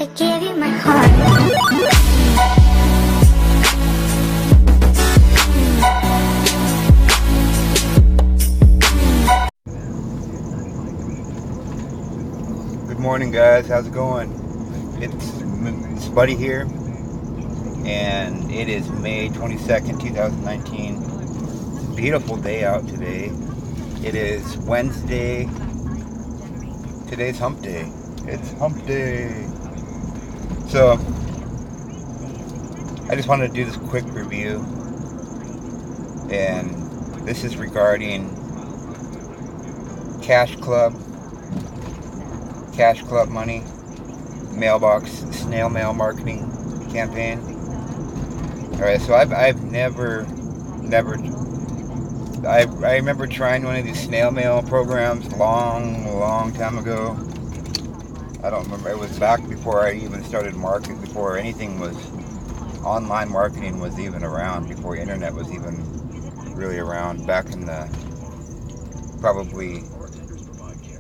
I gave you my heart. Good morning, guys. How's it going? It's Buddy here, and it is May 22nd, 2019. Beautiful day out today. It is Wednesday. Today's hump day. It's hump day. So, I just wanted to do this quick review, and this is regarding Cash Club money, mailbox, snail mail marketing campaign. Alright, so I've never, I remember trying one of these snail mail programs long time ago. I don't remember, it was back before I even started marketing, before anything was, online marketing was even around, before internet was even really around, back in the probably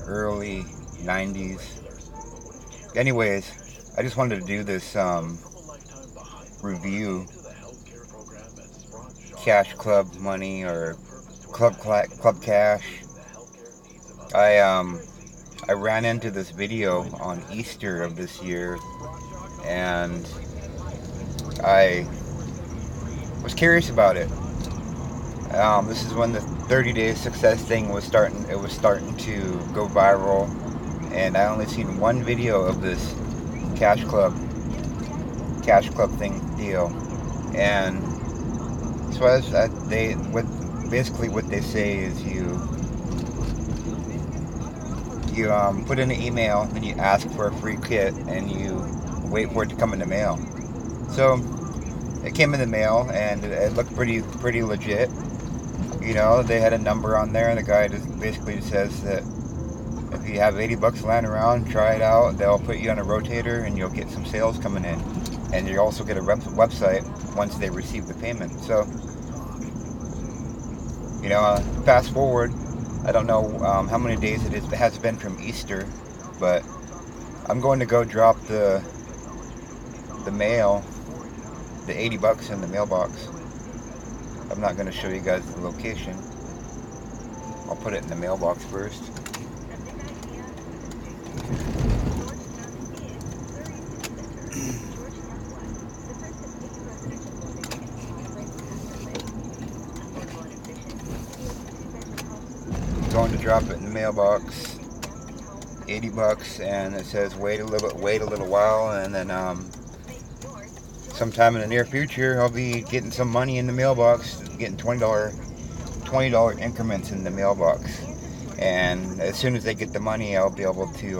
early 90s. Anyways, I just wanted to do this review, Cash Club money, or Club Cash. I ran into this video on Easter of this year, and I was curious about it. This is when the 30-day success thing was starting. It was starting to go viral, and I only seen one video of this Cash Club thing deal, and so basically what they say is you put in an email, then you ask for a free kit, and you wait for it to come in the mail. So it came in the mail, and it looked pretty legit. You know, they had a number on there, and the guy just basically says that if you have 80 bucks lying around, try it out. They'll put you on a rotator, and you'll get some sales coming in, and you also get a website once they receive the payment. So, you know, fast forward, I don't know how many days it has been from Easter, but I'm going to go drop the mail, the 80 bucks in the mailbox. I'm not going to show you guys the location. I'll put it in the mailbox first. Going to drop it in the mailbox. 80 bucks, and it says wait a little while, and then sometime in the near future I'll be getting some money in the mailbox, getting $20 increments in the mailbox, and as soon as they get the money, I will be able to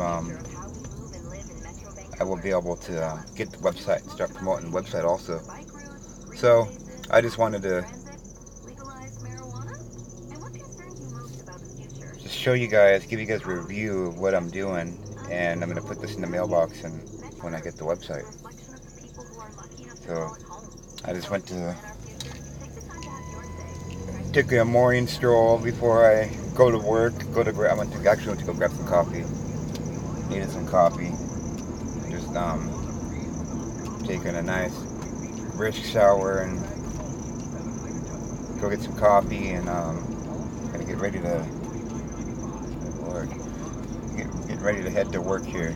get the website and start promoting the website also. So I just wanted to just show you guys, give you guys a review of what I'm doing, and I'm going to put this in the mailbox and when I get the website. So I just took a morning stroll before I go to work. I went to go grab some coffee. Needed some coffee. Just taking a nice brisk shower and go get some coffee, and gonna get ready to get ready to head to work here.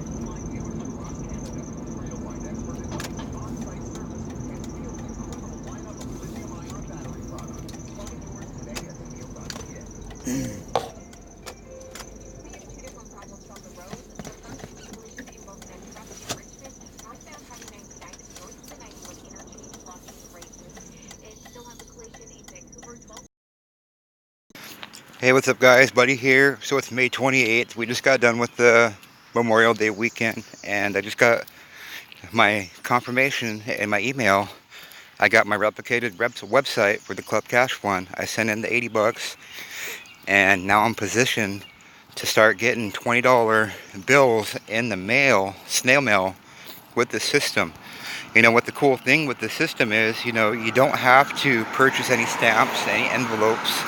Hey, what's up, guys? Buddy here. So it's May 28th. We just got done with the Memorial Day weekend, and I just got my confirmation in my email. I got my replicated website for the Club Cash one. I sent in the 80 bucks, and now I'm positioned to start getting $20 bills in the mail, snail mail, with the system. You know what the cool thing with the system is, you know, you don't have to purchase any stamps, any envelopes,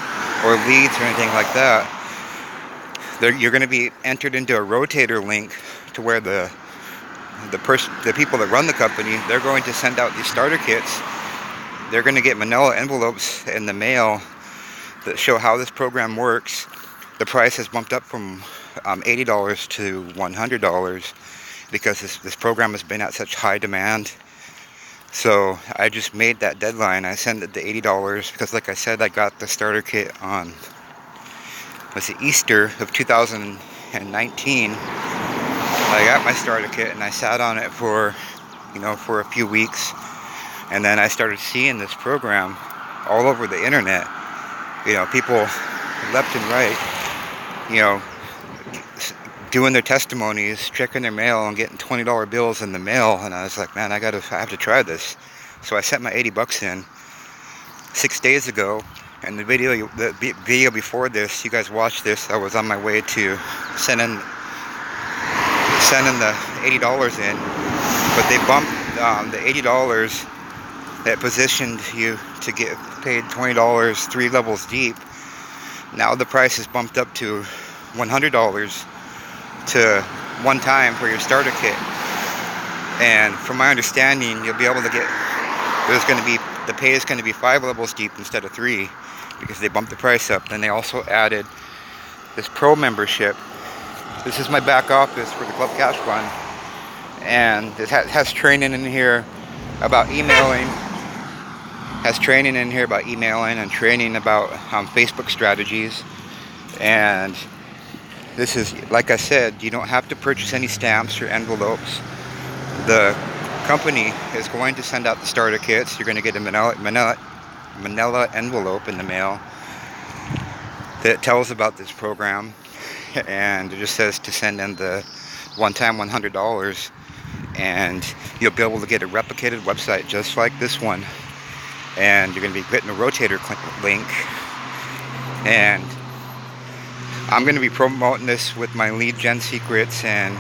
or leads or anything like that. You're going to be entered into a rotator link to where the the people that run the company, they're going to send out these starter kits. They're going to get manila envelopes in the mail that show how this program works. The price has bumped up from $80 to $100 because this program has been at such high demand. So I just made that deadline. I sent it to $80 because, like I said, I got the starter kit on Easter of 2019. I got my starter kit and I sat on it for a few weeks, and then I started seeing this program all over the internet. People left and right, doing their testimonies, checking their mail, and getting $20 bills in the mail. And I was like, man, I have to try this. So I sent my $80 in 6 days ago. And the video before this, you guys watched this. I was on my way to sending the $80 in, but they bumped the $80 that positioned you to get paid $20 3 levels deep. Now the price is bumped up to $100 to one time for your starter kit. And from my understanding, you'll be able to get, the pay is going to be 5 levels deep instead of 3, because they bumped the price up. Then they also added this pro membership. This is my back office for the Club Cash Fund, and it has training in here about emailing. And training about Facebook strategies. And this is, like I said, you don't have to purchase any stamps or envelopes. The company is going to send out the starter kits. You're going to get a manila envelope in the mail that tells about this program, and it just says to send in the one-time $100, and you'll be able to get a replicated website just like this one. And you're going to be getting a rotator link, and I'm going to be promoting this with my lead gen secrets and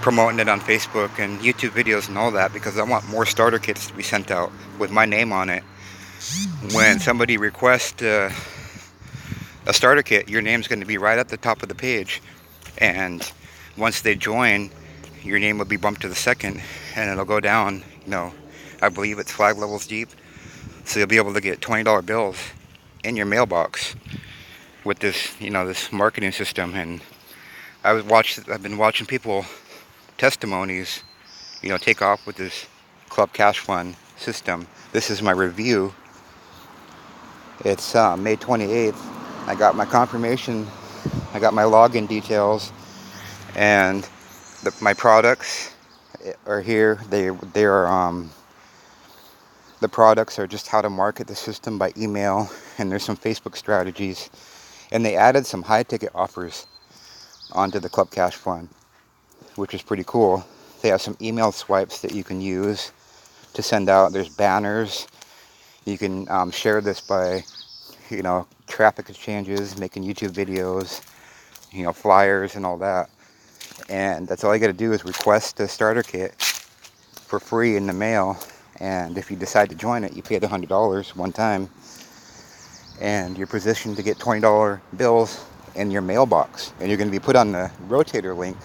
promoting it on Facebook and YouTube videos and all that, because I want more starter kits to be sent out with my name on it. When somebody requests a starter kit, your name's going to be right at the top of the page, and once they join, your name will be bumped to the second, and it'll go down, I believe it's 5 levels deep. So you'll be able to get $20 bills in your mailbox with this, this marketing system. And I've been watching people testimonies, take off with this Club Cash Fund system. This is my review. It's May 28th. I got my confirmation. I got my login details, and my products are here. They are. The products are just how to market the system by email, and there's some Facebook strategies, and they added some high ticket offers onto the Club Cash Fund, which is pretty cool. They have some email swipes that you can use to send out. There's banners. You can share this by traffic exchanges, making YouTube videos, flyers and all that. And that's all you got to do is request a starter kit for free in the mail. And if you decide to join it, you pay the $100 one time, and you're positioned to get $20 bills in your mailbox. And you're going to be put on the rotator link.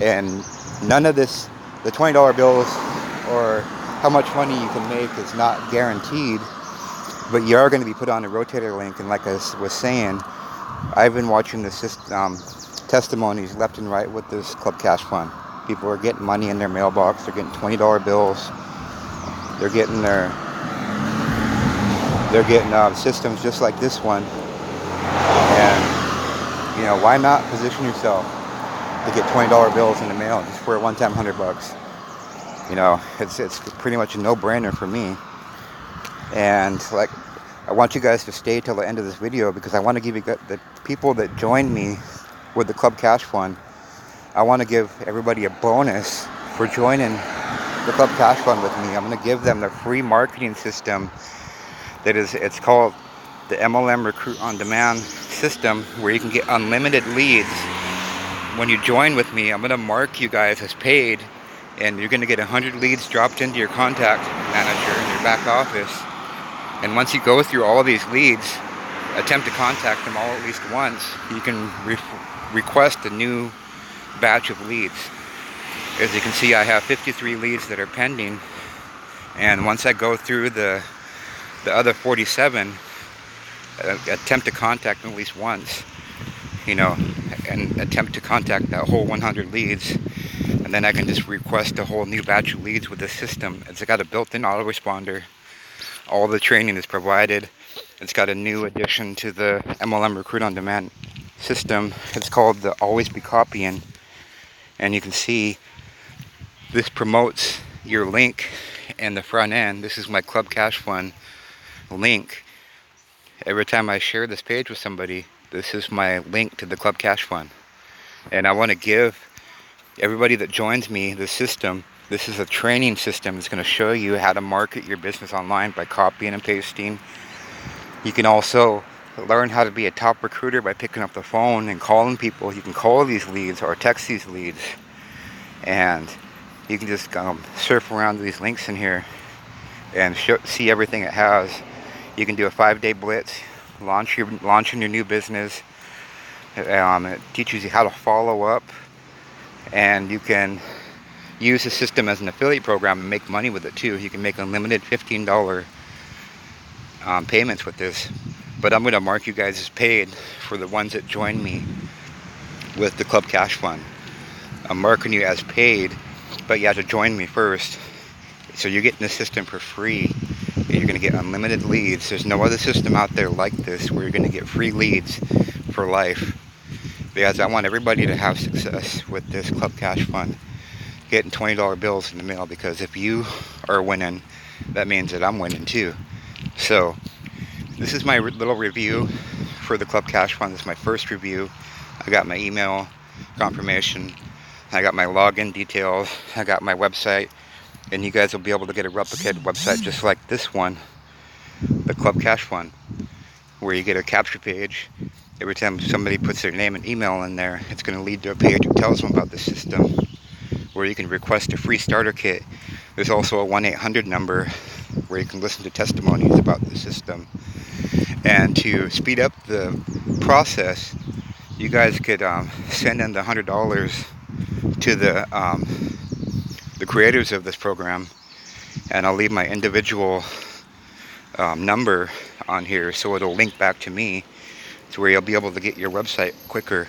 And none of this, the $20 bills or how much money you can make is not guaranteed, but you are going to be put on a rotator link. And like I was saying, I've been watching the testimonies left and right with this Club Cash Fund. People are getting money in their mailbox. They're getting $20 bills. They're getting systems just like this one. And why not position yourself to get $20 bills in the mail just for a one-time $100? It's pretty much a no-brainer for me. And I want you guys to stay till the end of this video, because I want to give you the people that joined me with the Club Cash Fund. I want to give everybody a bonus for joining the Club Cash Fund with me. I'm going to give them the free marketing system it's called the MLM Recruit on Demand system, where you can get unlimited leads. When you join with me, I'm going to mark you guys as paid, and you're going to get 100 leads dropped into your contact manager in your back office. And once you go through all of these leads, attempt to contact them all at least once, you can request a new batch of leads. As you can see, I have 53 leads that are pending, and once I go through the other 47, attempt to contact them at least once, you know, and attempt to contact that whole 100 leads, and then I can just request a whole new batch of leads with this system. It's got a built-in autoresponder. All the training is provided. It's got a new addition to the MLM Recruit on Demand system. It's called the Always Be Copying, and you can see this promotes your link in the front end. This is my Club Cash Fund link. Every time I share this page with somebody, this is my link to the Club Cash Fund. And I want to give everybody that joins me this system. This is a training system that's going to show you how to market your business online by copying and pasting. You can also learn how to be a top recruiter by picking up the phone and calling people. You can call these leads or text these leads, and you can just surf around these links in here and see everything it has. You can do a 5-day blitz, launching your new business. It teaches you how to follow up, and you can use the system as an affiliate program and make money with it too. You can make unlimited $15 payments with this, but I'm going to mark you guys as paid for the ones that join me with the Club Cash Fund. I'm marking you as paid, but you have to join me first. So you're getting the system for free. You're going to get unlimited leads. There's no other system out there like this where you're going to get free leads for life. Because I want everybody to have success with this Club Cash Fund. Getting $20 bills in the mail, because if you are winning, that means that I'm winning too. So this is my little review for the Club Cash Fund. This is my first review. I got my email confirmation. I got my login details. I got my website. And you guys will be able to get a replicated website just like this one, the Club Cash Fund, where you get a capture page. Every time somebody puts their name and email in there, it's going to lead to a page that tells them about the system, where you can request a free starter kit. There's also a 1-800 number where you can listen to testimonies about the system. And to speed up the process, you guys could send in the $100 to the creators of this program, and I'll leave my individual number on here, so it'll link back to me, to where you'll be able to get your website quicker.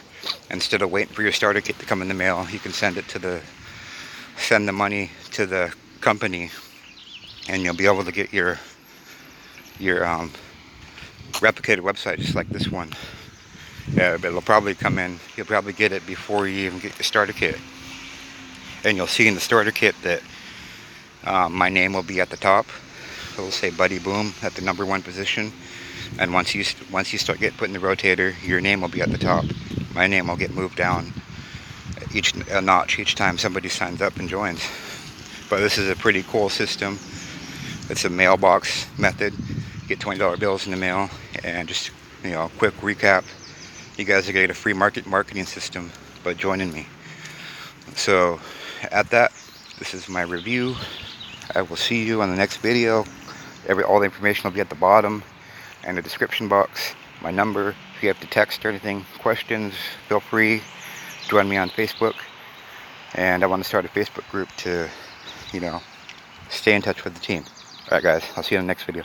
Instead of waiting for your starter kit to come in the mail, you can send the money to the company, and you'll be able to get your replicated website just like this one. But it'll probably come in, you'll probably get it before you even get your starter kit. And you'll see in the starter kit that my name will be at the top. It'll say Buddy Boome at the #1 position. And once you start getting put in the rotator, your name will be at the top. My name will get moved down a notch each time somebody signs up and joins. But this is a pretty cool system. It's a mailbox method. You get $20 bills in the mail. And just, quick recap, you guys are getting a free marketing system by joining me. So at that, this is my review. I will see you on the next video. All the information will be at the bottom and the description box. My number, if you have to text or anything, questions, feel free. Join me on Facebook. And I want to start a Facebook group to, stay in touch with the team. Alright guys, I'll see you in the next video.